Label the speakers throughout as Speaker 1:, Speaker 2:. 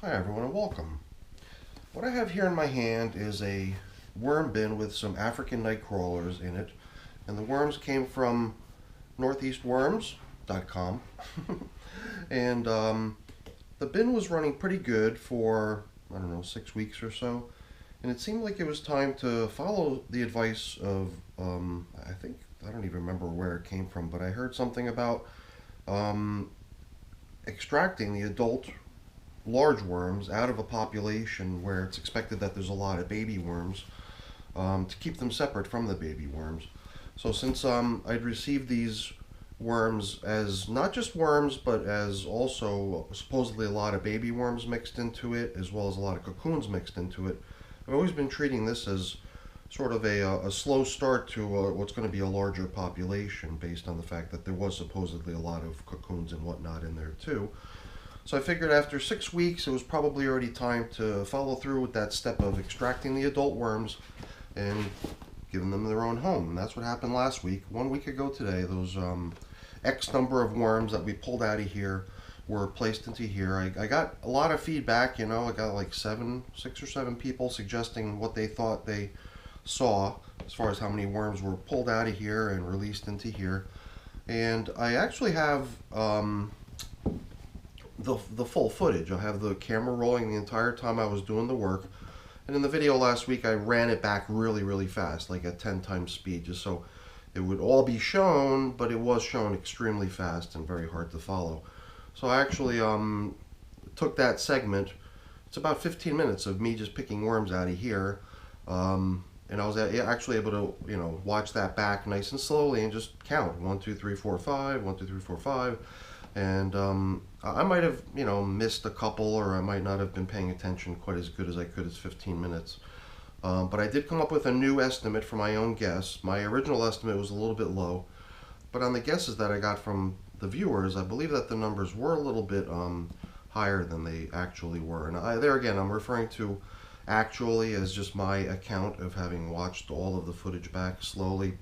Speaker 1: Hi everyone and welcome. What I have here in my hand is a worm bin with some African nightcrawlers in it, and the worms came from northeastworms.com. And the bin was running pretty good for, I don't know, 6 weeks or so, and it seemed like it was time to follow the advice of, I don't even remember where it came from, but I heard something about extracting the adult large worms out of a population where it's expected that there's a lot of baby worms, to keep them separate from the baby worms. So since I'd received these worms as not just worms, but as also supposedly a lot of baby worms mixed into it, as well as a lot of cocoons mixed into it, I've always been treating this as sort of a slow start to what's going to be a larger population, based on the fact that there was supposedly a lot of cocoons and whatnot in there too. So I figured after 6 weeks, it was probably already time to follow through with that step of extracting the adult worms and giving them their own home. And that's what happened last week. 1 week ago today, those X number of worms that we pulled out of here were placed into here. I got a lot of feedback, I got like 6 or 7 people suggesting what they thought they saw as far as how many worms were pulled out of here and released into here. And I actually have the full footage. I have the camera rolling the entire time I was doing the work. And in the video last week, I ran it back really fast, like at 10 times speed, just so it would all be shown, but it was shown extremely fast and very hard to follow. So I actually took that segment. It's about 15 minutes of me just picking worms out of here. And I was actually able to, watch that back nice and slowly and just count 1, 2, 3, 4, 5, 1, 2, 3, 4, 5. And I might have, missed a couple, or I might not have been paying attention quite as good as I could as 15 minutes. But I did come up with a new estimate for my own guess. My original estimate was a little bit low, but on the guesses that I got from the viewers, I believe that the numbers were a little bit higher than they actually were. And there again, I'm referring to actually as just my account of having watched all of the footage back slowly.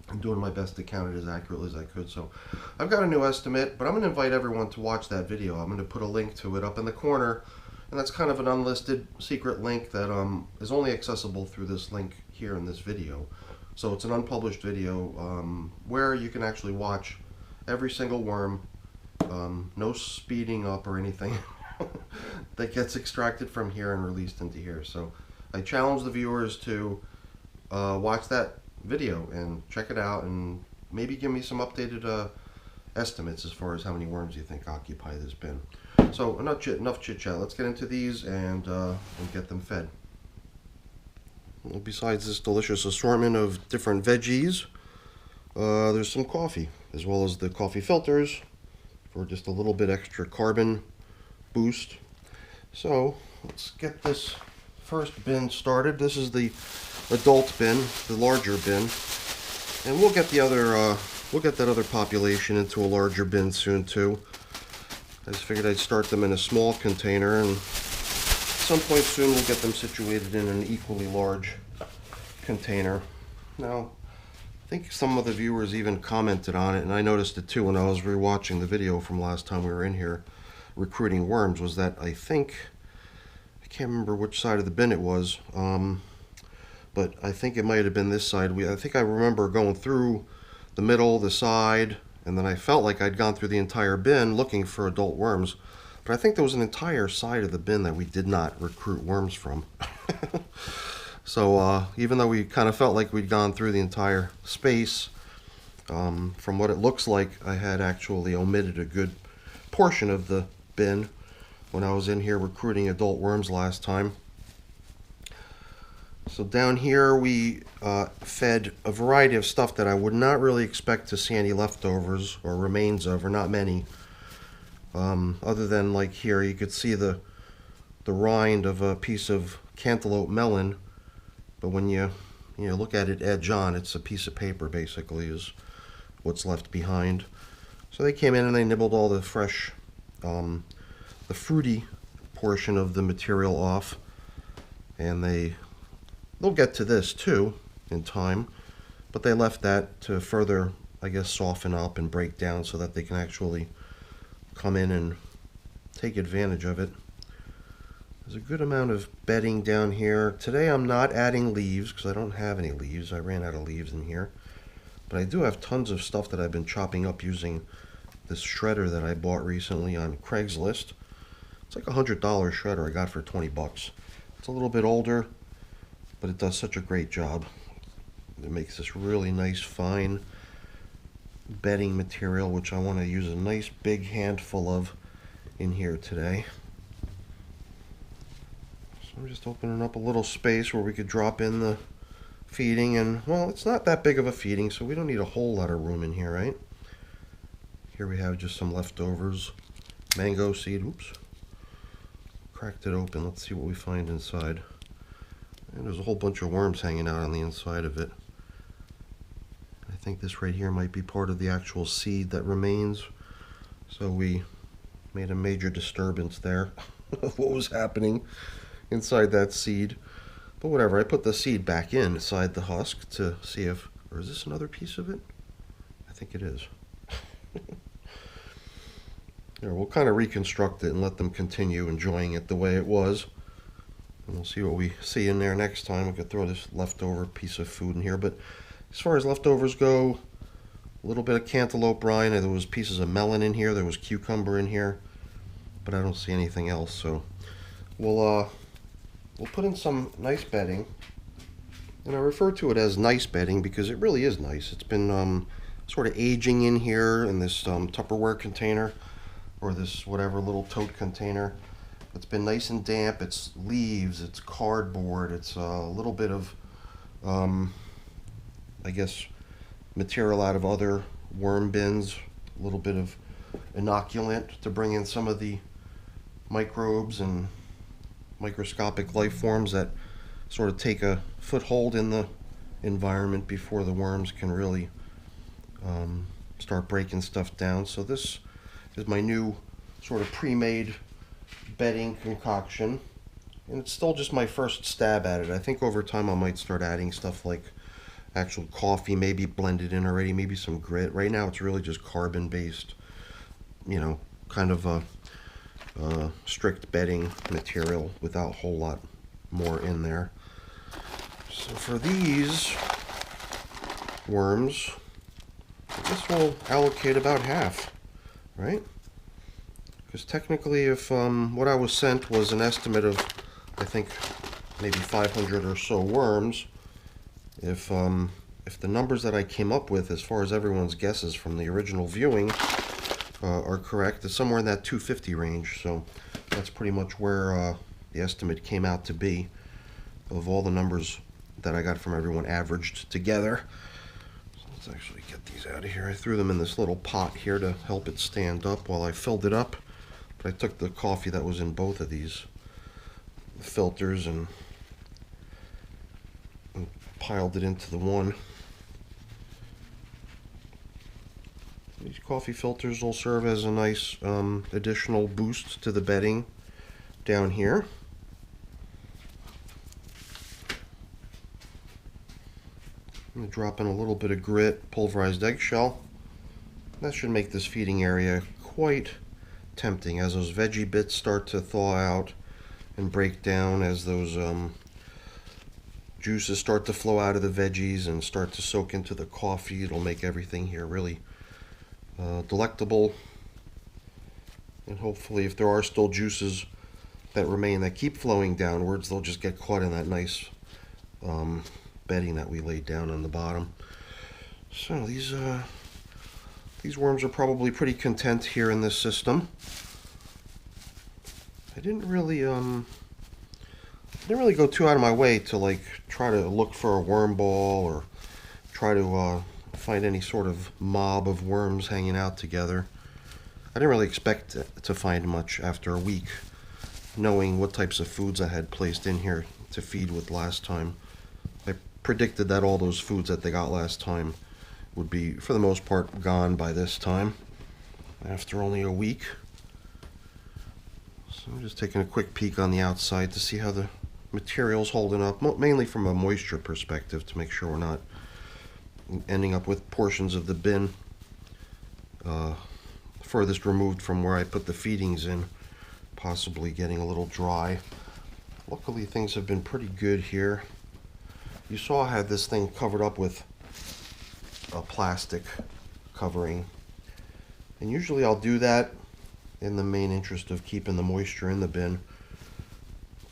Speaker 1: I'm doing my best to count it as accurately as I could. So I've got a new estimate, but I'm going to invite everyone to watch that video. I'm going to put a link to it up in the corner, and that's kind of an unlisted secret link that is only accessible through this link here in this video. So it's an unpublished video where you can actually watch every single worm, no speeding up or anything, that gets extracted from here and released into here. So I challenge the viewers to watch that video and check it out, and maybe give me some updated estimates as far as how many worms you think occupy this bin. So enough chit chat. Let's get into these and get them fed. Well, besides this delicious assortment of different veggies, there's some coffee, as well as the coffee filters for just a little bit extra carbon boost. So let's get this first bin started. This is the adult bin, the larger bin, and we'll get that other population into a larger bin soon too. I just figured I'd start them in a small container, and at some point soon we'll get them situated in an equally large container. Now, I think some of the viewers even commented on it, and I noticed it too when I was rewatching the video from last time we were in here recruiting worms, was that I can't remember which side of the bin it was, but I think it might have been this side. I think I remember going through the middle, the side, and then I felt like I'd gone through the entire bin looking for adult worms. But I think there was an entire side of the bin that we did not recruit worms from. So even though we kind of felt like we'd gone through the entire space, from what it looks like, I had actually omitted a good portion of the bin when I was in here recruiting adult worms last time. So down here we fed a variety of stuff that I would not really expect to see any leftovers or remains of, or not many. Other than, like here, you could see the rind of a piece of cantaloupe melon, but when you look at it edge on, it's a piece of paper basically is what's left behind. So they came in and they nibbled all the fresh, the fruity portion of the material off, and they'll get to this too in time, but they left that to further, I guess, soften up and break down so that they can actually come in and take advantage of it. There's a good amount of bedding down here. Today I'm not adding leaves because I don't have any leaves. I ran out of leaves in here. But I do have tons of stuff that I've been chopping up using this shredder that I bought recently on Craigslist. It's like a $100 shredder I got for 20 bucks. It's a little bit older, but it does such a great job. It makes this really nice fine bedding material, which I want to use a nice big handful of in here today. So I'm just opening up a little space where we could drop in the feeding, and well, it's not that big of a feeding, so we don't need a whole lot of room in here, right? Here we have just some leftovers. Mango seed, oops. Cracked it open, let's see what we find inside. And there's a whole bunch of worms hanging out on the inside of it. I think this right here might be part of the actual seed that remains. So we made a major disturbance there of what was happening inside that seed. But whatever, I put the seed back inside the husk to see if, or is this another piece of it? I think it is. Here, we'll kind of reconstruct it and let them continue enjoying it the way it was. And we'll see what we see in there next time. We could throw this leftover piece of food in here. But as far as leftovers go, a little bit of cantaloupe rind. There was pieces of melon in here. There was cucumber in here. But I don't see anything else. So we'll put in some nice bedding. And I refer to it as nice bedding because it really is nice. It's been sort of aging in here in this Tupperware container, or this whatever little tote container. It's been nice and damp. It's leaves, it's cardboard, it's a little bit of, I guess, material out of other worm bins, a little bit of inoculant to bring in some of the microbes and microscopic life forms that sort of take a foothold in the environment before the worms can really start breaking stuff down. So this is my new sort of pre-made bedding concoction, and it's still just my first stab at it. I think over time I might start adding stuff like actual coffee, maybe blended in already, maybe some grit. Right now it's really just carbon based, you know, kind of a strict bedding material without a whole lot more in there. So for these worms, I guess we'll allocate about half, right? Because technically, if what I was sent was an estimate of, I think, maybe 500 or so worms, if the numbers that I came up with, as far as everyone's guesses from the original viewing, are correct, it's somewhere in that 250 range. So that's pretty much where the estimate came out to be of all the numbers that I got from everyone averaged together. So let's actually get these out of here. I threw them in this little pot here to help it stand up while I filled it up. But I took the coffee that was in both of these filters and piled it into the one. These coffee filters will serve as a nice additional boost to the bedding down here. I'm going to drop in a little bit of grit, pulverized eggshell. That should make this feeding area quite tempting as those veggie bits start to thaw out and break down, as those juices start to flow out of the veggies and start to soak into the coffee. It'll make everything here really delectable, and hopefully if there are still juices that remain that keep flowing downwards, they'll just get caught in that nice bedding that we laid down on the bottom. So these worms are probably pretty content here in this system. I didn't really go too out of my way to like try to look for a worm ball or try to find any sort of mob of worms hanging out together. I didn't really expect to find much after a week, knowing what types of foods I had placed in here to feed with last time. I predicted that all those foods that they got last time would be, for the most part, gone by this time, after only a week. So I'm just taking a quick peek on the outside to see how the material's holding up, mainly from a moisture perspective, to make sure we're not ending up with portions of the bin furthest removed from where I put the feedings in, possibly getting a little dry. Luckily things have been pretty good here. You saw I had this thing covered up with a plastic covering. And usually I'll do that in the main interest of keeping the moisture in the bin.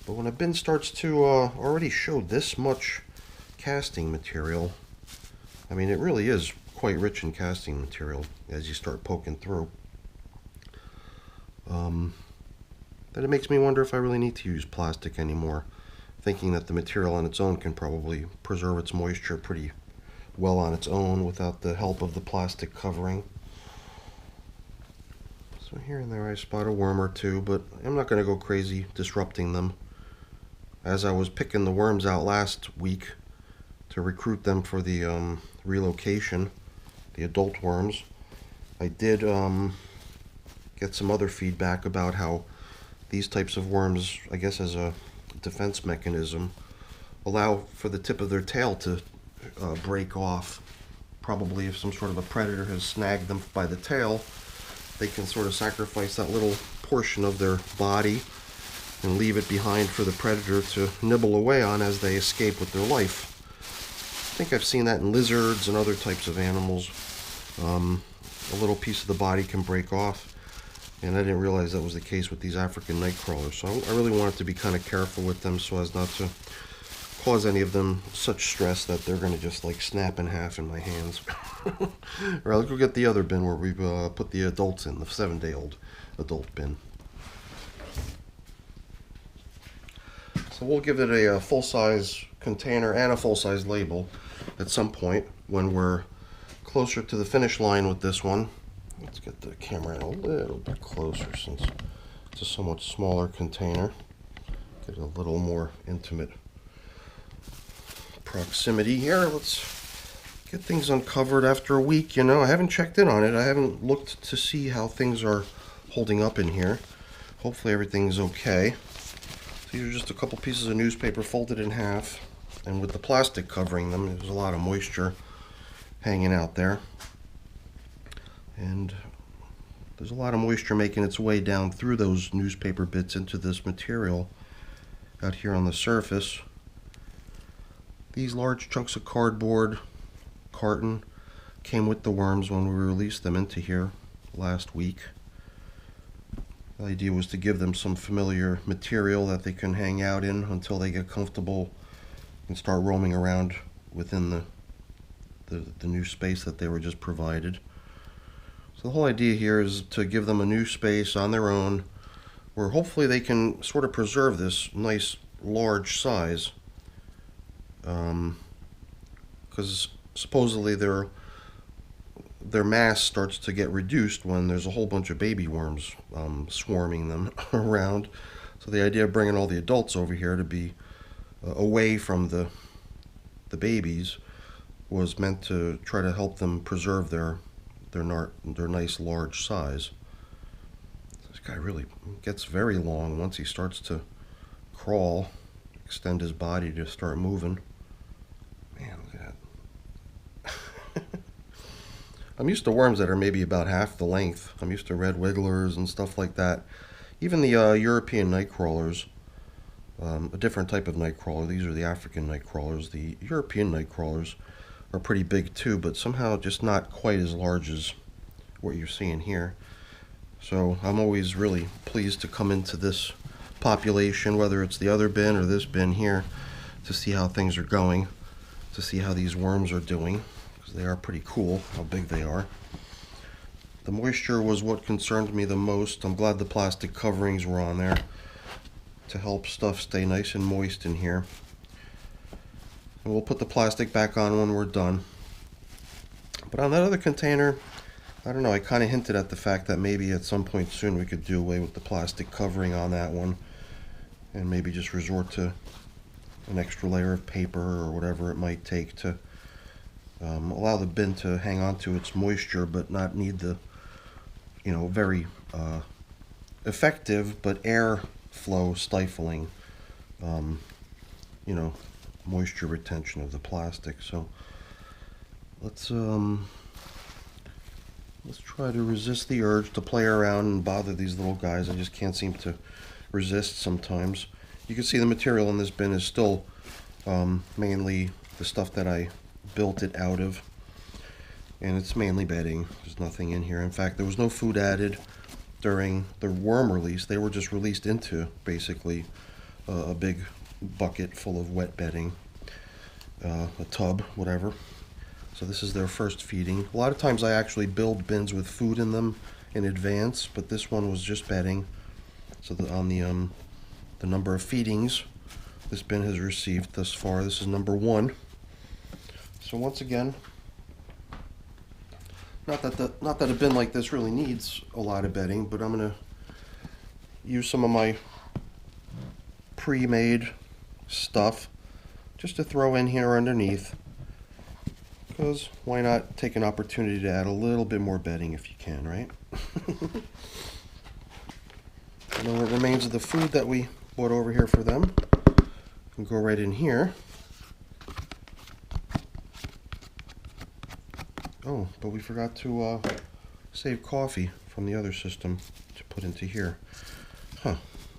Speaker 1: But when a bin starts to already show this much casting material, I mean, it really is quite rich in casting material as you start poking through. Then it makes me wonder if I really need to use plastic anymore, thinking that the material on its own can probably preserve its moisture pretty well on its own without the help of the plastic covering. So here and there I spot a worm or two, but I'm not going to go crazy disrupting them. As I was picking the worms out last week to recruit them for the relocation, the adult worms, I did get some other feedback about how these types of worms, I guess as a defense mechanism, allow for the tip of their tail to break off. Probably if some sort of a predator has snagged them by the tail, they can sort of sacrifice that little portion of their body and leave it behind for the predator to nibble away on as they escape with their life. I think I've seen that in lizards and other types of animals. A little piece of the body can break off, and I didn't realize that was the case with these African nightcrawlers. So I really wanted to be kind of careful with them so as not to cause any of them such stress that they're going to just like snap in half in my hands. Or I'll go get the other bin where we put the adults in, the 7-day-old adult bin. So we'll give it a full-size container and a full-size label at some point when we're closer to the finish line with this one. Let's get the camera in a little bit closer since it's a somewhat smaller container. Get a little more intimate proximity here. Let's get things uncovered after a week. You know, I haven't checked in on it. I haven't looked to see how things are holding up in here. Hopefully everything's okay. These are just a couple pieces of newspaper folded in half, and with the plastic covering them, there's a lot of moisture hanging out there. And there's a lot of moisture making its way down through those newspaper bits into this material out here on the surface. These large chunks of cardboard carton came with the worms when we released them into here last week. The idea was to give them some familiar material that they can hang out in until they get comfortable and start roaming around within the new space that they were just provided. So the whole idea here is to give them a new space on their own where hopefully they can sort of preserve this nice large size, because supposedly their mass starts to get reduced when there's a whole bunch of baby worms swarming them around. So the idea of bringing all the adults over here to be away from the babies was meant to try to help them preserve their nice large size. This guy really gets very long once he starts to crawl, extend his body to start moving. Man, look at that. I'm used to worms that are maybe about half the length. I'm used to red wigglers and stuff like that. Even the European nightcrawlers, a different type of nightcrawler. These are the African nightcrawlers. The European nightcrawlers are pretty big too, but somehow just not quite as large as what you're seeing here. So I'm always really pleased to come into this population, whether it's the other bin or this bin here, to see how things are going, to see how these worms are doing. They are pretty cool, how big they are. The moisture was what concerned me the most. I'm glad the plastic coverings were on there to help stuff stay nice and moist in here. And we'll put the plastic back on when we're done. But on that other container, I don't know, I kind of hinted at the fact that maybe at some point soon we could do away with the plastic covering on that one and maybe just resort to an extra layer of paper or whatever it might take to allow the bin to hang on to its moisture but not need the, you know, very effective but airflow stifling, you know, moisture retention of the plastic. So let's try to resist the urge to play around and bother these little guys. I just can't seem to resist sometimes. You can see the material in this bin is still mainly the stuff that I built it out of. And it's mainly bedding. There's nothing in here. In fact, there was no food added during the worm release. They were just released into basically a big bucket full of wet bedding, a tub, whatever. So this is their first feeding. A lot of times I actually build bins with food in them in advance, but this one was just bedding. So on the number of feedings this bin has received thus far, this is number 1. So once again, not that a bin like this really needs a lot of bedding, but I'm gonna use some of my pre-made stuff just to throw in here underneath, because why not take an opportunity to add a little bit more bedding if you can, right? And then what remains of the food that we brought over here for them can go right in here. Oh, but we forgot to save coffee from the other system to put into here. Huh,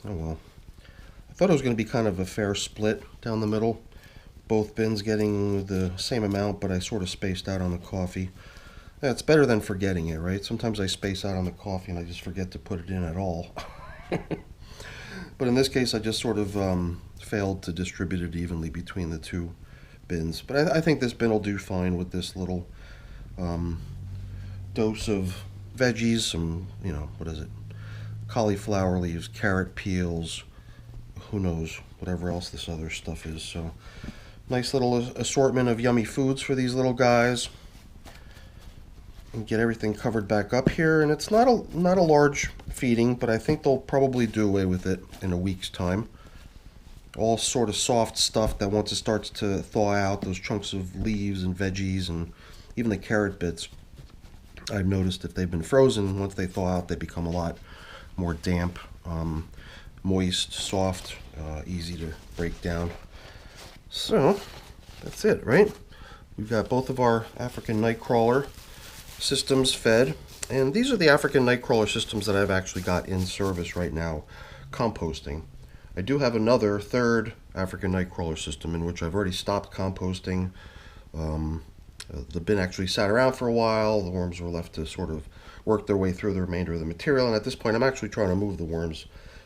Speaker 1: oh well. I thought it was going to be kind of a fair split down the middle. Both bins getting the same amount, but I sort of spaced out on the coffee. Yeah, it's better than forgetting it, right? Sometimes I space out on the coffee and I just forget to put it in at all. But in this case, I just sort of failed to distribute it evenly between the two bins. But I think this bin will do fine with this little dose of veggies, some, you know, what is it? Cauliflower leaves, carrot peels, who knows, whatever else this other stuff is. So nice little assortment of yummy foods for these little guys. And get everything covered back up here, and it's not a large feeding, but I think they'll probably do away with it in a week's time. All sort of soft stuff that once it starts to thaw out, those chunks of leaves and veggies and even the carrot bits, I've noticed if they've been frozen, once they thaw out, they become a lot more damp, moist, soft, easy to break down. So that's it, right? We've got both of our African nightcrawler systems fed, and these are the African nightcrawler systems that I've actually got in service right now, composting. I do have another third African nightcrawler system in which I've already stopped composting. The bin actually sat around for a while. The worms were left to sort of work their way through the remainder of the material, and at this point I'm actually trying to move the worms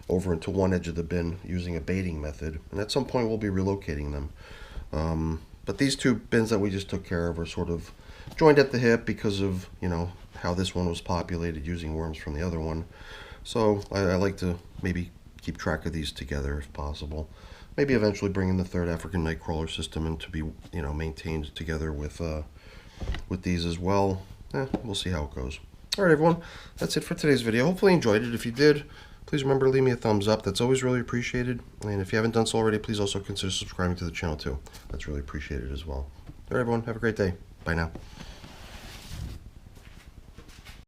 Speaker 1: over into one edge of the bin using a baiting method, and at some point we'll be relocating them. But these two bins that we just took care of are sort of joined at the hip because of, you know, how this one was populated using worms from the other one. So I like to maybe keep track of these together if possible. Maybe eventually bring in the third African nightcrawler system and to be, you know, maintained together with these as well. We'll see how it goes. All right, everyone, that's it for today's video. Hopefully you enjoyed it. If you did, please remember to leave me a thumbs up. That's always really appreciated. And if you haven't done so already, please also consider subscribing to the channel too. That's really appreciated as well. All right, everyone, have a great day. Bye now.